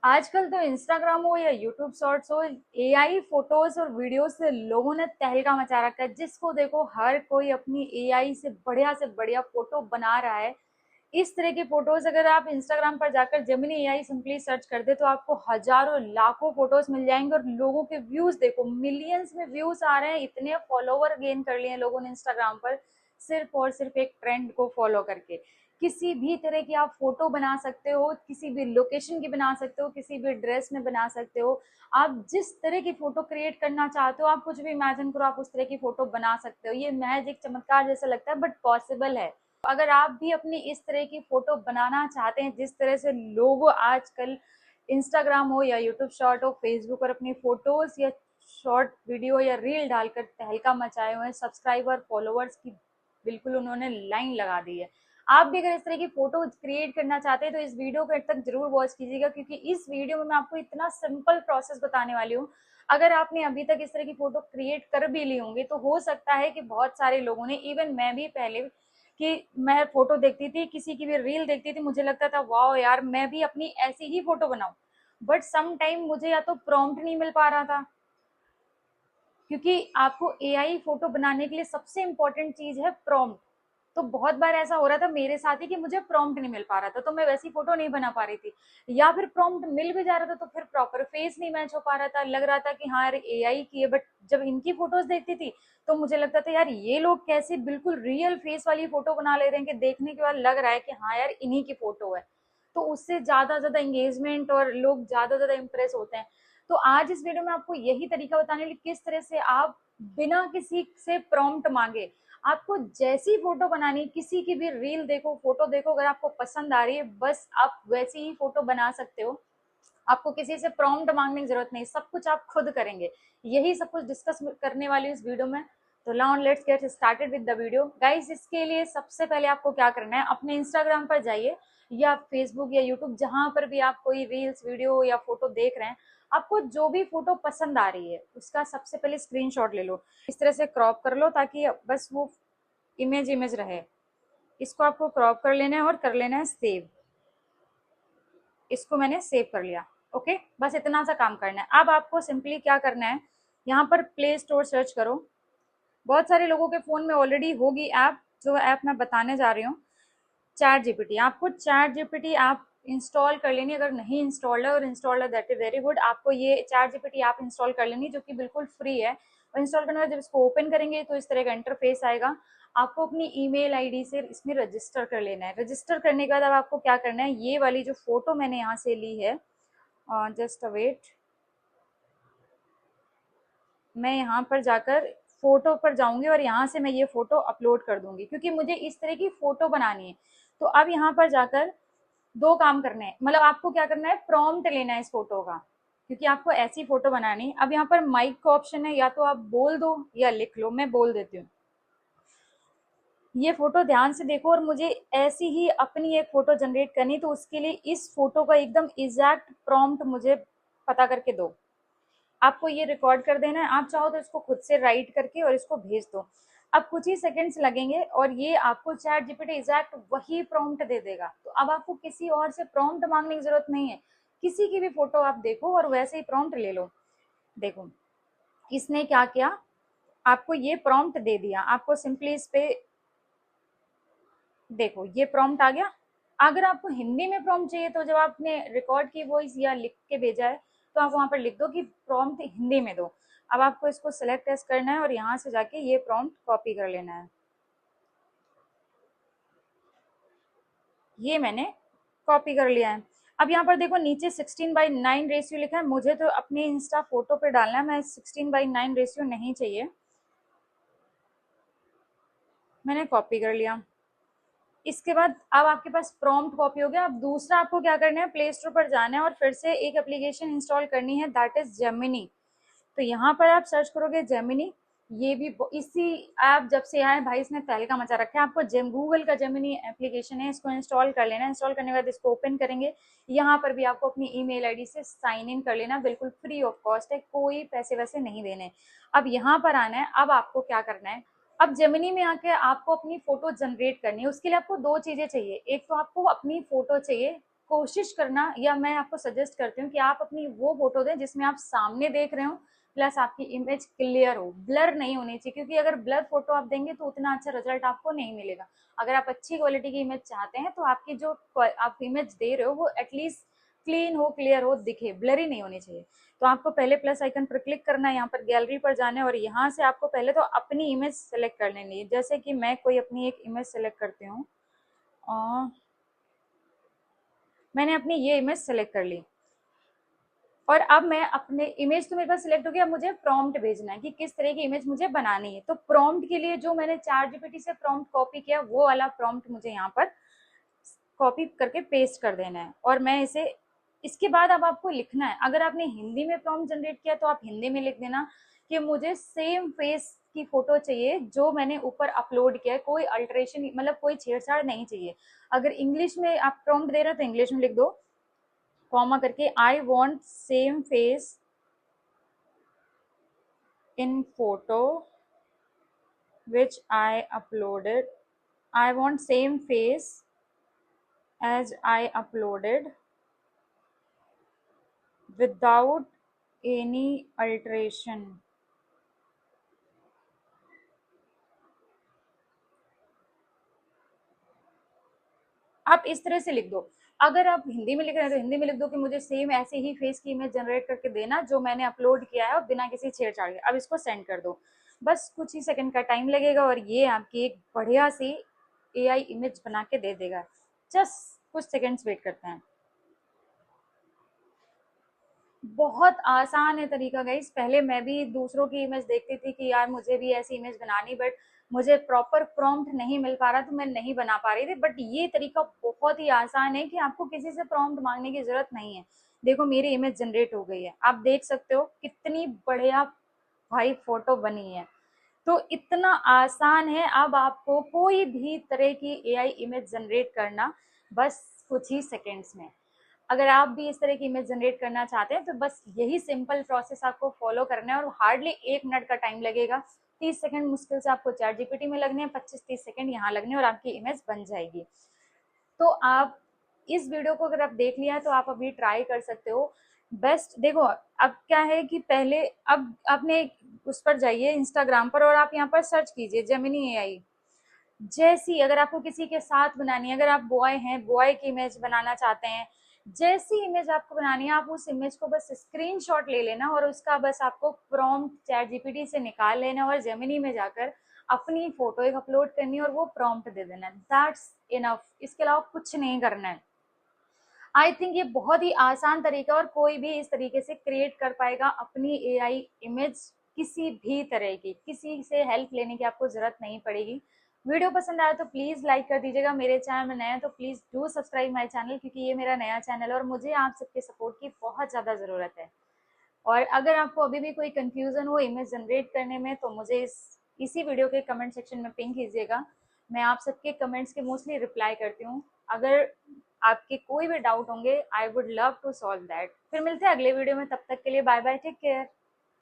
आजकल तो इंस्टाग्राम हो या यूट्यूब शॉर्ट्स हो, एआई फोटोज और वीडियोस से लोगों ने तहलका मचा रखा है। जिसको देखो हर कोई अपनी एआई से बढ़िया फोटो बना रहा है। इस तरह की फोटोज अगर आप इंस्टाग्राम पर जाकर जेमिनी एआई सिंपली सर्च कर दे तो आपको हजारों लाखों फोटोज मिल जाएंगे। और लोगों के व्यूज देखो, मिलियंस में व्यूज आ रहे हैं। इतने फॉलोवर गेन कर लिए हैं लोगों ने इंस्टाग्राम पर, सिर्फ और सिर्फ एक ट्रेंड को फॉलो करके। किसी भी तरह की आप फोटो बना सकते हो, किसी भी लोकेशन की बना सकते हो, किसी भी ड्रेस में बना सकते हो। आप जिस तरह की फोटो क्रिएट करना चाहते हो, आप कुछ भी इमेजिन करो, आप उस तरह की फोटो बना सकते हो। ये महज एक चमत्कार जैसा लगता है बट पॉसिबल है। अगर आप भी अपनी इस तरह की फोटो बनाना चाहते हैं, जिस तरह से लोग आजकल इंस्टाग्राम हो या यूट्यूब शॉर्ट हो, फेसबुक पर अपनी फोटोज या शॉर्ट वीडियो या रील डालकर तहलका मचाए हुए हैं, सब्सक्राइबर फॉलोअर्स की बिल्कुल उन्होंने लाइन लगा दी है। आप भी अगर इस तरह की फोटो क्रिएट करना चाहते हैं तो इस वीडियो को तक जरूर वॉच कीजिएगा, क्योंकि इस वीडियो में मैं आपको इतना सिंपल प्रोसेस बताने वाली हूँ। अगर आपने अभी तक इस तरह की फोटो क्रिएट कर भी ली होंगी तो हो सकता है कि बहुत सारे लोगों ने, इवन मैं भी पहले, कि मैं फोटो देखती थी, किसी की भी रील देखती थी, मुझे लगता था वाह यार मैं भी अपनी ऐसी ही फोटो बनाऊं। बट सम टाइम मुझे या तो प्रॉम्प्ट नहीं मिल पा रहा था, क्योंकि आपको एआई फोटो बनाने के लिए सबसे इंपॉर्टेंट चीज है प्रॉम्प्ट। तो बहुत बार ऐसा हो रहा था मेरे साथ ही कि मुझे प्रॉम्प्ट नहीं मिल पा रहा था, तो मैं वैसी फोटो नहीं बना पा रही थी। या फिर प्रॉम्प्ट मिल भी जा रहा था तो फिर प्रॉपर फेस नहीं मैच हो पा रहा था, लग रहा था कि हाँ यार एआई की है। बट जब इनकी फोटोज देखती थी तो मुझे लगता था यार ये लोग कैसे बिल्कुल रियल फेस वाली फोटो बना ले रहे हैं कि देखने के बाद लग रहा है कि हाँ यार इन्हीं की फोटो है। तो उससे ज्यादा एंगेजमेंट और लोग ज्यादा इम्प्रेस होते हैं। तो आज इस वीडियो में आपको यही तरीका बताने लिए किस तरह से आप बिना किसी से प्रॉम्प्ट मांगे, आपको जैसी फोटो बनानी, किसी की भी रील देखो, फोटो देखो, अगर आपको पसंद आ रही है बस आप वैसी ही फोटो बना सकते हो। आपको किसी से प्रॉम्प्ट मांगने की जरूरत नहीं, सब कुछ आप खुद करेंगे। यही सब कुछ डिस्कस करने वाली हूँ इस वीडियो में। तो now let's get started with the video guys. इसके लिए सबसे पहले आपको क्या करना है, अपने इंस्टाग्राम पर जाइए या फेसबुक या यूट्यूब, जहां पर भी आप कोई रील्स वीडियो या फोटो देख रहे हैं, आपको जो भी फोटो पसंद आ रही है उसका सबसे पहले स्क्रीनशॉट ले लो। इस तरह से क्रॉप कर लो ताकि बस वो इमेज इमेज रहे। इसको आपको क्रॉप कर लेना है और कर लेना है सेव। इसको मैंने सेव कर लिया। ओके, बस इतना सा काम करना है। अब आपको सिंपली क्या करना है, यहाँ पर प्ले स्टोर सर्च करो। बहुत सारे लोगों के फोन में ऑलरेडी होगी ऐप, जो ऐप मैं बताने जा रही हूँ, चैट जीपीटी। आपको चैट जीपीटी ऐप इंस्टॉल कर लेनी, अगर नहीं इंस्टॉल्ड है और इंस्टॉल्ड है दैट इज वेरी गुड। आपको ये चैट जीपीटी ऐप इंस्टॉल कर लेनी जो कि बिल्कुल फ्री है। और इंस्टॉल करने के बाद जब इसको ओपन करेंगे तो इस तरह का इंटरफेस आएगा। आपको अपनी ईमेल आईडी से इसमें रजिस्टर कर लेना है। रजिस्टर करने के बाद अब आपको क्या करना है, ये वाली जो फोटो मैंने यहाँ से ली है, जस्ट वेट, मैं यहाँ पर जाकर फोटो पर जाऊंगी और यहाँ से मैं ये फोटो अपलोड कर दूंगी, क्योंकि मुझे इस तरह की फोटो बनानी है। तो अब यहाँ पर जाकर दो काम करने हैं, मतलब आपको क्या करना है, प्रॉम्प्ट लेना है इस फोटो का, क्योंकि आपको ऐसी फोटो बनानी है। अब यहाँ पर माइक का ऑप्शन है, या तो आप बोल दो या लिख लो। मैं बोल देती हूँ। ये फोटो ध्यान से देखो, और मुझे ऐसी ही अपनी एक फोटो जनरेट करनी, तो उसके लिए इस फोटो का एकदम एग्जैक्ट प्रॉम्प्ट मुझे पता करके दो। आपको ये रिकॉर्ड कर देना है। आप चाहो तो इसको खुद से राइट करके और इसको भेज दो। अब कुछ ही सेकंड्स लगेंगे और ये आपको चैट जीपीटी एग्जैक्ट वही प्रॉम्प्ट दे देगा। तो अब आपको किसी और से प्रॉम्प्ट मांगने की जरूरत नहीं है। किसी की भी फोटो आप देखो और वैसे ही प्रॉम्प्ट ले लो। देखो इसने क्या किया, आपको ये प्रॉम्प्ट दे दिया। आपको सिंपली इस पे देखो ये प्रॉम्प्ट आ गया। अगर आपको हिंदी में प्रॉम्प्ट चाहिए तो जब आपने रिकॉर्ड की वॉइस या लिख के भेजा है तो आप वहां पर लिख दो कि प्रॉम्प्ट हिंदी में दो। अब आपको इसको सिलेक्ट टेस्ट करना है और यहाँ से जाके ये प्रॉम्प्ट कॉपी कर लेना है। ये मैंने कॉपी कर लिया है। अब यहाँ पर देखो नीचे 16:9 रेशियो लिखा है। मुझे तो अपनी इंस्टा फोटो पे डालना है, मैं 16:9 रेशियो नहीं चाहिए, मैंने कॉपी कर लिया। इसके बाद अब आपके पास प्रॉम्प्ट कॉपी हो गया। अब दूसरा आपको क्या करना है, प्ले स्टोर पर जाना है और फिर से एक एप्लीकेशन इंस्टॉल करनी है, दैट इज जेमिनी। तो यहाँ पर आप सर्च करोगे जेमिनी। ये भी इसी ऐप जब से आया है भाई, इसने तहलका मचा रखा है। आपको गूगल का जेमिनी एप्लीकेशन है, इसको इंस्टॉल कर लेना। इंस्टॉल करने के बाद इसको ओपन करेंगे। यहाँ पर भी आपको अपनी ईमेल आईडी से साइन इन कर लेना, बिल्कुल फ्री ऑफ कॉस्ट है, कोई पैसे वैसे नहीं देने। अब यहाँ पर आना है। अब आपको क्या करना है, अब जेमिनी में आके आपको अपनी फोटो जनरेट करनी है। उसके लिए आपको दो चीजें चाहिए। एक तो आपको अपनी फोटो चाहिए, कोशिश करना, या मैं आपको सजेस्ट करती हूँ कि आप अपनी वो फोटो दें जिसमें आप सामने देख रहे हो, प्लस आपकी इमेज क्लियर हो, ब्लर नहीं होनी चाहिए, क्योंकि अगर ब्लर फोटो आप देंगे तो उतना अच्छा रिजल्ट आपको नहीं मिलेगा। अगर आप अच्छी क्वालिटी की इमेज चाहते हैं तो आपकी जो आप इमेज दे रहे हो वो एटलीस्ट क्लीन हो, क्लियर हो, दिखे, ब्लरी नहीं होनी चाहिए। तो आपको पहले प्लस आइकन पर क्लिक करना है, यहाँ पर गैलरी पर जाना है और यहाँ से आपको पहले तो अपनी इमेज सेलेक्ट कर लेनी है। जैसे कि मैं कोई अपनी एक इमेज सेलेक्ट करती हूँ, मैंने अपनी ये इमेज सेलेक्ट कर ली और अब मैं अपने इमेज तो मेरे पास सिलेक्ट हो गया, अब मुझे प्रॉम्प्ट भेजना है कि किस तरह की इमेज मुझे बनानी है। तो प्रॉम्प्ट के लिए जो मैंने चैट जीपीटी से प्रॉम्प्ट कॉपी किया वो वाला प्रॉम्प्ट मुझे यहाँ पर कॉपी करके पेस्ट कर देना है और मैं इसे, इसके बाद अब आपको लिखना है। अगर आपने हिंदी में प्रॉम्प्ट जनरेट किया तो आप हिंदी में लिख देना कि मुझे सेम फेस की फोटो चाहिए जो मैंने ऊपर अपलोड किया है, कोई अल्टरेशन मतलब कोई छेड़छाड़ नहीं चाहिए। अगर इंग्लिश में आप प्रॉम्प्ट दे रहे हो तो इंग्लिश में लिख दो, कॉमा करके I want same face in photo which I uploaded. I want same face as I uploaded without any alteration. आप इस तरह से लिख दो। अगर आप हिंदी में लिख रहे हैं तो हिंदी में लिख दो कि मुझे सेम ऐसे ही फेस की इमेज जनरेट करके देना जो मैंने अपलोड किया है और बिना किसी छेड़छाड़ के। अब इसको सेंड कर दो, बस कुछ ही सेकंड का टाइम लगेगा और ये आपकी एक बढ़िया सी एआई इमेज बना के दे देगा। जस्ट कुछ सेकंड्स वेट करते हैं। बहुत आसान है तरीका गाइस। पहले मैं भी दूसरों की इमेज देखती थी कि यार मुझे भी ऐसी इमेज बनानी, बट मुझे प्रॉपर प्रॉम्प्ट नहीं मिल पा रहा तो मैं नहीं बना पा रही थी। बट ये तरीका बहुत ही आसान है कि आपको किसी से प्रॉम्प्ट मांगने की जरूरत नहीं है। देखो मेरी इमेज जनरेट हो गई है, आप देख सकते हो कितनी बढ़िया भाई फोटो बनी है। तो इतना आसान है अब आपको कोई भी तरह की एआई इमेज जनरेट करना, बस कुछ ही सेकेंड्स में। अगर आप भी इस तरह की इमेज जनरेट करना चाहते हैं तो बस यही सिंपल प्रोसेस आपको फॉलो करना है और हार्डली 1 मिनट का टाइम लगेगा। 30 सेकंड मुश्किल से आपको चैट जीपीटी में लगने हैं, 25-30 सेकंड यहाँ लगने हैं और आपकी इमेज बन जाएगी। तो आप इस वीडियो को अगर आप देख लिया है तो आप अभी ट्राई कर सकते हो। बेस्ट देखो, अब क्या है कि पहले, अब आपने उस पर जाइए इंस्टाग्राम पर और आप यहाँ पर सर्च कीजिए जेमिनी एआई। जैसी अगर आपको किसी के साथ बनानी है, अगर आप बॉय हैं, बॉय की इमेज बनाना चाहते हैं, जैसी इमेज आपको बनानी है आप उस इमेज को बस स्क्रीनशॉट ले लेना और उसका बस आपको प्रॉम्प्ट चैट जीपीटी से निकाल लेना और जेमिनी में जाकर अपनी फोटो एक अपलोड करनी है और वो प्रॉम्प्ट दे देना। दैट्स इनफ, इसके अलावा कुछ नहीं करना है। आई थिंक ये बहुत ही आसान तरीका और कोई भी इस तरीके से क्रिएट कर पाएगा अपनी एआई इमेज। किसी भी तरह की किसी से हेल्प लेने की आपको जरूरत नहीं पड़ेगी। वीडियो पसंद आया तो प्लीज लाइक कर दीजिएगा। मेरे चैनल में नया है तो please do subscribe my channel, क्योंकि ये मेरा नया चैनल है और मुझे आप सबके सपोर्ट की बहुत ज्यादा जरूरत है। और अगर आपको अभी भी कोई कंफ्यूजन हो इमेज जनरेट करने में तो मुझे इसी वीडियो के कमेंट सेक्शन में पिंग कीजिएगा। मैं आप सबके कमेंट्स के मोस्टली रिप्लाई करती हूँ। अगर आपके कोई भी डाउट होंगे I would love to solve that. फिर मिलते हैं अगले वीडियो में, तब तक के लिए बाय बाय, टेक केयर।